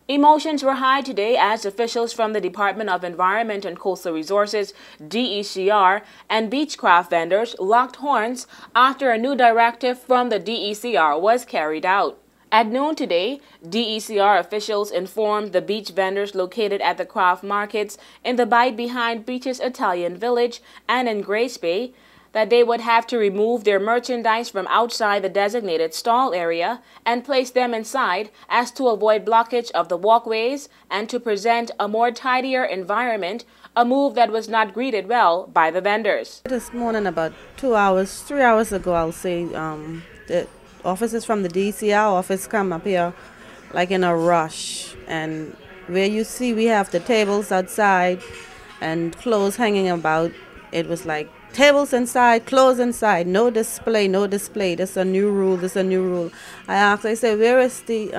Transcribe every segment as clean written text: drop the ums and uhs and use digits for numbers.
Emotions were high today as officials from the Department of Environment and Coastal Resources, DECR, and Beechcraft vendors locked horns after a new directive from the DECR was carried out. At noon today, DECR officials informed the beach vendors located at the craft markets in the bight behind Beach's Italian Village and in Grace Bay that they would have to remove their merchandise from outside the designated stall area and place them inside as to avoid blockage of the walkways and to present a more tidier environment, a move that was not greeted well by the vendors. This morning, about 3 hours ago, I'll say, the officers from the DCR office come up here like in a rush, and where you see we have the tables outside and clothes hanging about, it was like tables inside, clothes inside, no display, no display. This is a new rule, this is a new rule. I asked, I said, where is the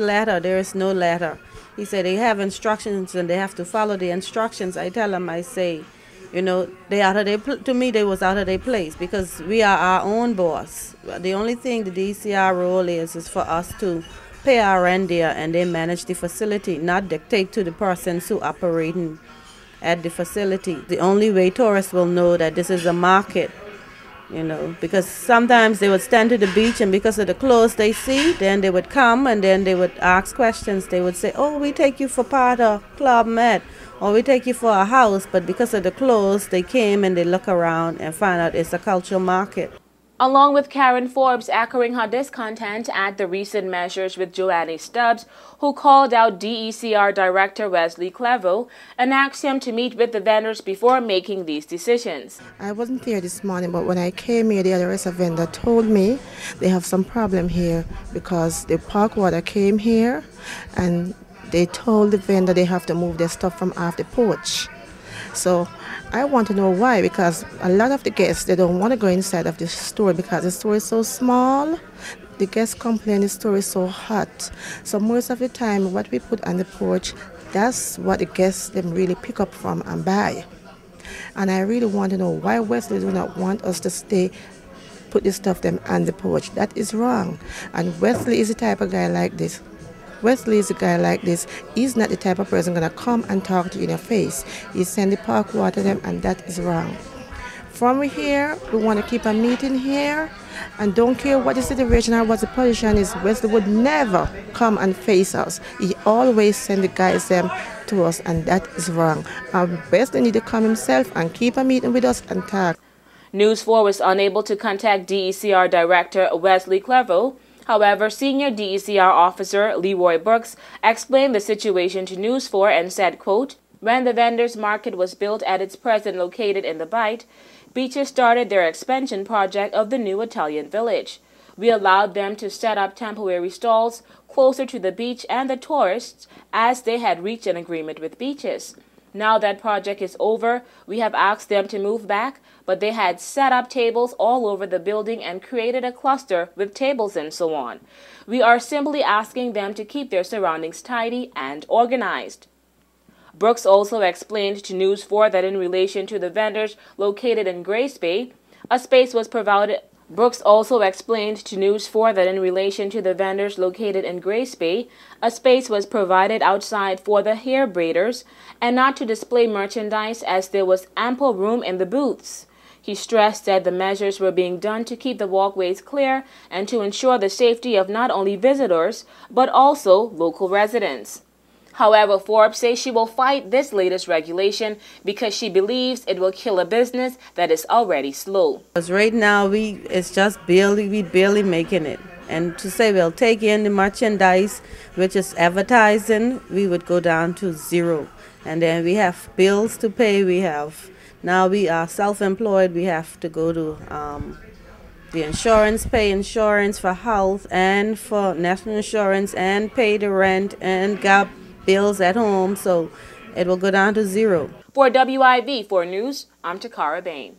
letter? There is no letter. He said they have instructions and they have to follow the instructions. I tell him, I say, you know, to me they was out of their place because we are our own boss. The only thing the DCR role is for us to pay our rent there and they manage the facility, not dictate to the persons who operating at the facility. The only way tourists will know that this is a market, you know, because sometimes they would stand to the beach and because of the clothes they see, then they would come and then they would ask questions. They would say, oh, we take you for part of Club Med, or we take you for a house, but because of the clothes, they came and they look around and find out it's a cultural market. Along with Karen Forbes echoing her discontent at the recent measures with Joanne Stubbs, who called out DECR Director Wesley Clevo and asked him to meet with the vendors before making these decisions. I wasn't there this morning, but when I came here, the other restaurant vendor told me they have some problem here because the park water came here and they told the vendor they have to move their stuff from off the porch. So I want to know why, because a lot of the guests, they don't want to go inside of the store because the store is so small. The guests complain the store is so hot. So most of the time what we put on the porch, that's what the guests them really pick up from and buy. And I really want to know why Wesley do not want us to put the stuff them on the porch. That is wrong. And Wesley is the type of guy like this. Wesley is a guy like this. He's not the type of person going to come and talk to you in your face. He send the park water them, and that is wrong. From here, we want to keep a meeting here, and don't care what the situation or what the position is. Wesley would never come and face us. He always send the guys them to us, and that is wrong. Wesley need to come himself and keep a meeting with us and talk. News 4 was unable to contact DECR Director Wesley Clevo. However, senior DECR officer Leroy Brooks explained the situation to News 4 and said, quote, when the vendors market was built at its present located in the bight, Beaches started their expansion project of the new Italian Village. We allowed them to set up temporary stalls closer to the beach and the tourists as they had reached an agreement with Beaches. Now that project is over, we have asked them to move back, but they had set up tables all over the building and created a cluster with tables and so on. We are simply asking them to keep their surroundings tidy and organized. Brooks also explained to News 4 that in relation to the vendors located in Grace Bay, a space was provided. Brooks also explained to News 4 that in relation to the vendors located in Grace Bay, a space was provided outside for the hair braiders and not to display merchandise as there was ample room in the booths. He stressed that the measures were being done to keep the walkways clear and to ensure the safety of not only visitors, but also local residents. However, Forbes says she will fight this latest regulation because she believes it will kill a business that is already slow. Because right now it's just we barely making it. And to say we'll take in the merchandise, which is advertising, we would go down to zero. And then we have bills to pay. Now we are self-employed. We have to go to the insurance, pay insurance for health and for national insurance and pay the rent and got bills at home, so it will go down to zero. For WIV4 News, I'm Takara Bain.